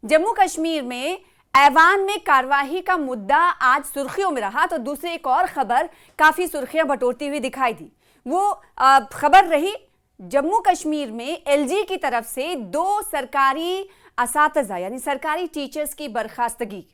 जम्मू कश्मीर में ऐवान में कार्यवाही का मुद्दा आज सुर्खियों में रहा तो दूसरी एक और खबर काफी सुर्खियां बटोरती हुई दिखाई दी। वो खबर रही जम्मू कश्मीर में एलजी की तरफ से 2 सरकारी असातिज़ा यानी सरकारी टीचर्स की बर्खास्तगी।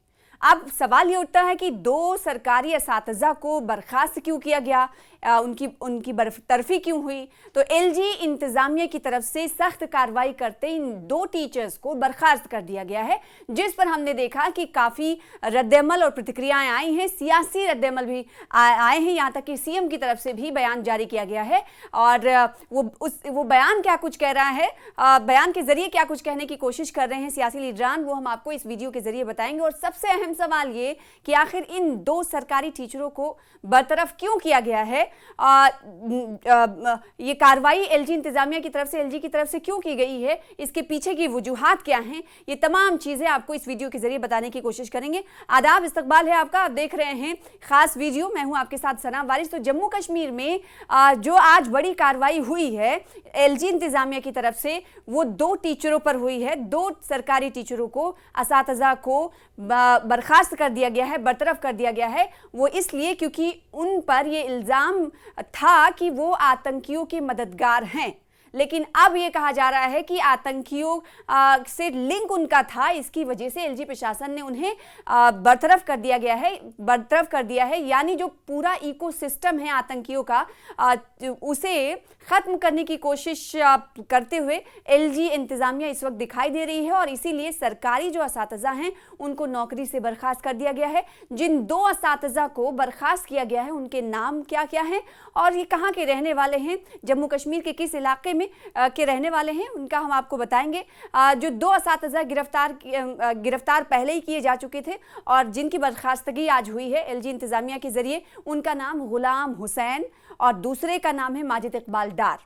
अब सवाल ये उठता है कि 2 सरकारी असातिज़ा को बर्खास्त क्यों किया गया, उनकी बरतरफी क्यों हुई। तो एलजी इंतजामिया की तरफ से सख्त कार्रवाई करते इन 2 टीचर्स को बर्खास्त कर दिया गया है, जिस पर हमने देखा कि काफ़ी रद्दअमल और प्रतिक्रियाएं आई हैं, सियासी रद्दअमल भी आए हैं, यहाँ तक कि सीएम की तरफ से भी बयान जारी किया गया है। और वो बयान क्या कुछ कह रहा है, बयान के जरिए क्या कुछ कहने की कोशिश कर रहे हैं सियासी लीडरान, वो हम आपको इस वीडियो के जरिए बताएंगे। और सबसे अहम सवाल ये कि आखिर इन 2 सरकारी टीचरों को बरतरफ क्यों किया गया है, ये कार्रवाई एलजी इंतजामिया की तरफ से, एलजी की तरफ से क्यों की गई है, इसके पीछे की वजूहात क्या हैं, ये तमाम चीजें आपको इस वीडियो के जरिए बताने की कोशिश करेंगे। आदाब, इस्तकबाल है आपका, आप देख रहे हैं खास वीडियो, मैं हूं आपके साथ सना वारिस। तो जम्मू कश्मीर में जो आज बड़ी कार्रवाई हुई है एलजी इंतजामिया की तरफ से, वो 2 टीचरों पर हुई है। 2 सरकारी टीचरों को, असातिज़ा को बर्खास्त कर दिया गया है, बरतरफ कर दिया गया है। वो इसलिए क्योंकि उन पर ये इल्ज़ाम था कि वो आतंकियों के मददगार हैं, लेकिन अब ये कहा जा रहा है कि आतंकियों से लिंक उनका था, इसकी वजह से एलजी प्रशासन ने उन्हें बरतरफ कर दिया है। यानी जो पूरा इकोसिस्टम है आतंकियों का, उसे ख़त्म करने की कोशिश करते हुए एलजी इंतज़ामिया इस वक्त दिखाई दे रही है। और इसीलिए सरकारी जो असातिज़ा हैं उनको नौकरी से बर्खास्त कर दिया गया है। जिन 2 असातिज़ा को बर्खास्त किया गया है उनके नाम क्या क्या हैं और ये कहाँ के रहने वाले हैं, जम्मू कश्मीर के किस इलाके में के रहने वाले हैं, उनका हम आपको बताएंगे। जो 2 असातिज़ा गिरफ्तार पहले ही किए जा चुके थे और जिनकी बर्खास्तगी आज हुई है एलजी इंतज़ामिया के जरिए, उनका नाम गुलाम हुसैन और दूसरे का नाम है माजिद इकबाल डार।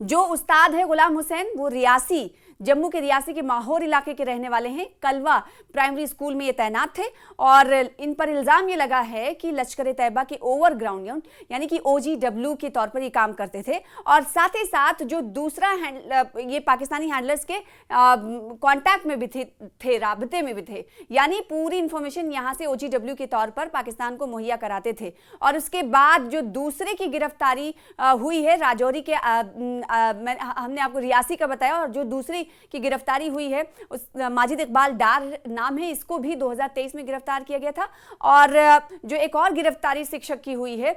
जो उस्ताद है गुलाम हुसैन, वो रियासी, जम्मू के रियासी के माहौर इलाके के रहने वाले हैं। कलवा प्राइमरी स्कूल में ये तैनात थे और इन पर इल्ज़ाम ये लगा है कि लश्कर तैयबा के ओवरग्राउंड यानी कि OGW के तौर पर ये काम करते थे। और साथ ही साथ जो दूसरा ये पाकिस्तानी हैंडलर्स के कांटेक्ट में भी थे, राबते में भी थे, यानी पूरी इंफॉर्मेशन यहाँ से OGW के तौर पर पाकिस्तान को मुहैया कराते थे। और उसके बाद जो दूसरे की गिरफ्तारी हुई है राजौरी के, हमने आपको रियासी का बताया, और जो दूसरी की गिरफ्तारी हुई है उस माजिद इकबाल डार नाम है, इसको भी 2023 में गिरफ्तार किया गया था। और जो एक और गिरफ्तारी शिक्षक की हुई है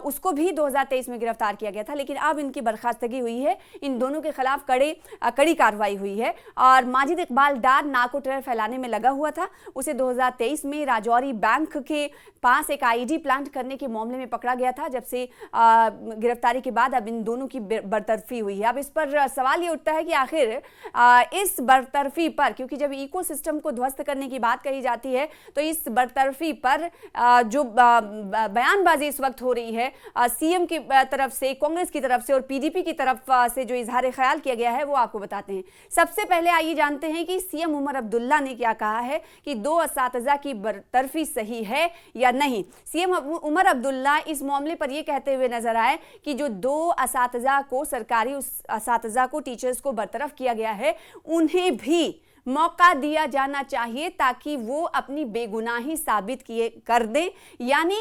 उसको भी 2023 में गिरफ्तार किया गया था, लेकिन अब इनकी बर्खास्तगी हुई है। इन दोनों के खिलाफ कड़ी कार्रवाई हुई है। और माजिद इकबाल डार नार्को टेरर फैलाने में लगा हुआ था, उसे 2023 में राजौरी बैंक के पास एक IED प्लांट करने के मामले में पकड़ा गया था। जब से गिरफ्तारी के बाद अब इन दोनों की बरतरफी हुई है। अब इस पर सवाल ये उठता है कि आखिर इस बरतरफी पर, क्योंकि जब इकोसिस्टम को ध्वस्त करने की बात कही जाती है तो इस बरतरफी पर जो बयानबाजी इस वक्त हो रही है सीएम की तरफ से, कांग्रेस की तरफ से और PDP की तरफ से जो इजहार ख्याल किया गया है वो आपको बताते हैं। सबसे पहले आइए जानते हैं कि सीएम उमर अब्दुल्ला ने क्या कहा है कि 2 असातिज़ा की बरतरफी सही है या नहीं। सीएम उमर अब्दुल्ला इस मामले पर यह कहते हुए नजर आए कि जो 2 असातिज़ा को, सरकारी असातिज़ा को, टीचर्स को बरतरफ किया गया है, उन्हें भी मौका दिया जाना चाहिए ताकि वो अपनी बेगुनाही साबित कर दें। यानी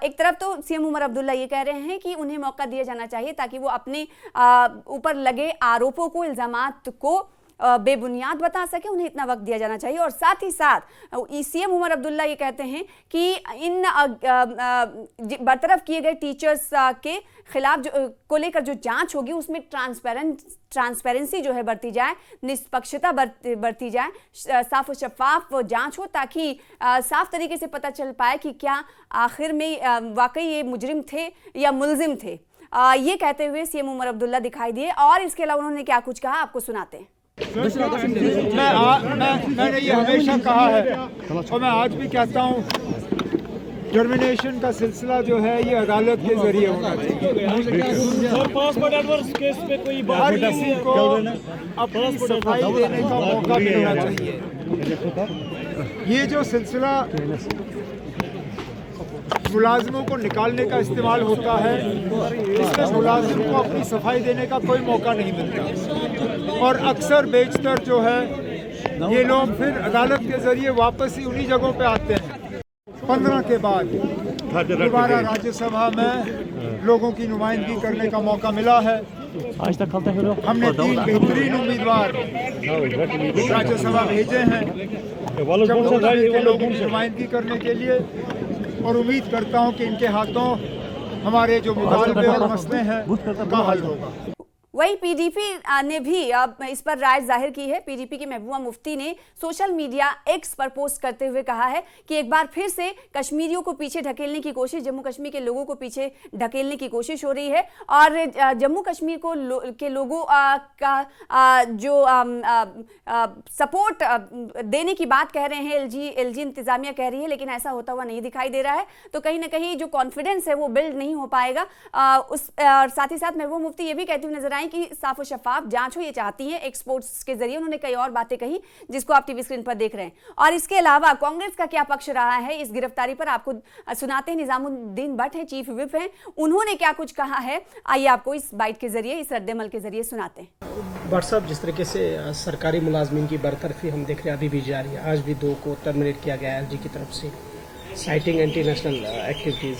एक तरफ तो सीएम उमर अब्दुल्ला ये कह रहे हैं कि उन्हें मौका दिया जाना चाहिए ताकि वो अपने ऊपर लगे आरोपों को, इल्जामात को बेबुनियाद बता सके, उन्हें इतना वक्त दिया जाना चाहिए। और साथ ही साथ सीएम उमर अब्दुल्ला ये कहते हैं कि इन बरतरफ किए गए टीचर्स के खिलाफ को लेकर जो जांच होगी उसमें ट्रांसपेरेंसी जो है बरती जाए, निष्पक्षता बरती जाए, साफ और शफाफ जांच हो ताकि साफ तरीके से पता चल पाए कि क्या आखिर में वाकई ये मुजरिम थे या मुलजिम थे। ये कहते हुए सीएम उमर अब्दुल्ला दिखाई दिए। और इसके अलावा उन्होंने क्या कुछ कहा आपको सुनाते हैं। मैंने ये हमेशा कहा है और मैं आज भी कहता हूँ, टर्मिनेशन का सिलसिला जो है ये अदालत के जरिए होना चाहिए। हर किसी को अपनी सफाई देने का मौका मिलना चाहिए। ये जो सिलसिला मुलाजिमों को निकालने का इस्तेमाल होता है, इसमें मुलाजिम को अपनी सफाई देने का कोई मौका नहीं मिलता। और अक्सर बेशतर जो है ये लोग फिर अदालत के जरिए वापस ही उन्हीं जगहों पे आते हैं। 15 के बाद दोबारा राज्यसभा में लोगों की नुमाइंदगी करने का मौका मिला है। हमने 3 बेहतरीन उम्मीदवार राज्यसभा भेजे हैं जम्मू कश्मीर के लोगों की नुमाइंदगी करने के लिए, और उम्मीद करता हूं कि इनके हाथों हमारे जो मुतालबे और मसले हैं उनका हल होगा। वही पीडीपी ने भी अब इस पर राय जाहिर की है। पीडीपी की महबूबा मुफ्ती ने सोशल मीडिया एक्स पर पोस्ट करते हुए कहा है कि एक बार फिर से कश्मीरियों को पीछे ढकेलने की कोशिश, जम्मू कश्मीर के लोगों को पीछे ढकेलने की कोशिश हो रही है, और जम्मू कश्मीर को के लोगों का जो सपोर्ट देने की बात कह रहे हैं एलजी इंतजामिया कह रही है, लेकिन ऐसा होता हुआ नहीं दिखाई दे रहा है। तो कहीं ना कहीं जो कॉन्फिडेंस है वो बिल्ड नहीं हो पाएगा। और साथ ही साथ महबूबा मुफ्ती ये भी कहती हुई नजर कि साफ और शफाफ जांच हो, ये चाहती हैं एक्सपोर्ट्स के जरिए। उन्होंने कई और बातें कही जिसको आप टीवी स्क्रीन पर देख रहे हैं। और इसके अलावा कांग्रेस का क्या पक्ष रहा है इस गिरफ्तारी पर, आपको सुनाते हैं। निजामुद्दीन भट्ट है, चीफ व्हिप हैं, उन्होंने क्या कुछ कहा है, आइए आपको इस बाइट के जरिए, इस रद्देमल के जरिए सुनाते हैं। भट्ट साहब, जिस तरीके से सरकारी मुलाजमीन की बरतरफी हम देख रहे हैं अभी भी जारी है, आज भी 2 को टर्मिनेट किया गया एलजी की तरफ से, साइटिंग एंटी नेशनल एक्टिविटीज,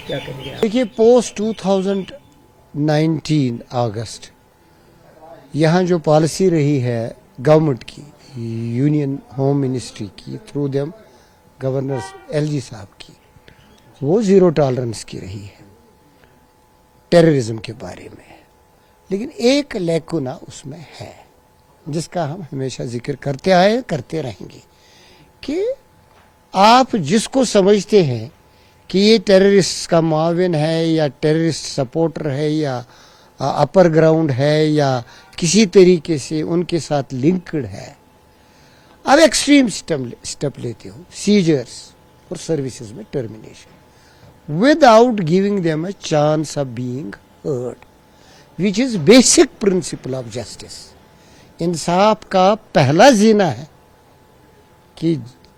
क्या कहेंगे? देखिए, पोस्ट 2019 अगस्त यहाँ जो पॉलिसी रही है गवर्नमेंट की, यूनियन होम मिनिस्ट्री की, थ्रू देम गवर्नर एलजी साहब की, वो जीरो टॉलरेंस की रही है टेररिज्म के बारे में। लेकिन एक लैकुना उसमें है जिसका हम हमेशा जिक्र करते आए, करते रहेंगे, कि आप जिसको समझते हैं कि ये टेररिस्ट का मुआविन है या टेररिस्ट सपोर्टर है या अपर ग्राउंड है या किसी तरीके से उनके साथ लिंक्ड है, अब एक्सट्रीम स्टेप लेते हो, सीजर्स और सर्विसेज में termination without giving them a chance of being heard, which is basic principle of justice. इंसाफ का पहला जीना है कि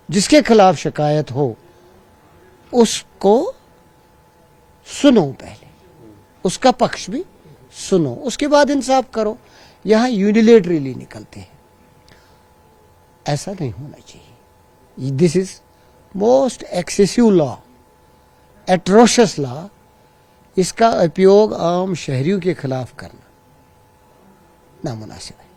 जिसके खिलाफ शिकायत हो उसको सुनो, पहले उसका पक्ष भी सुनो, उसके बाद इंसाफ करो। यहां यूनिलेटरली निकलते हैं, ऐसा नहीं होना चाहिए। This is most excessive law, atrocious law. इसका उपयोग आम शहरियों के खिलाफ करना नामुनासिब है।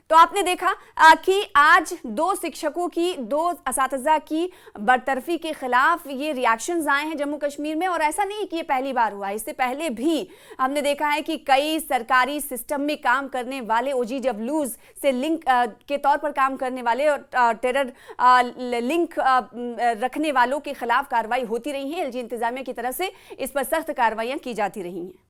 तो आपने देखा कि आज 2 शिक्षकों की, 2 असातिज़ा की बरतरफी के खिलाफ ये रिएक्शंस आए हैं जम्मू कश्मीर में। और ऐसा नहीं कि ये पहली बार हुआ, इससे पहले भी हमने देखा है कि कई सरकारी सिस्टम में काम करने वाले, OGWs से लिंक के तौर पर काम करने वाले और टेरर लिंक रखने वालों के खिलाफ कार्रवाई होती रही है। एलजी इंतजामिया की तरफ से इस पर सख्त कार्रवाइयां की जाती रही हैं।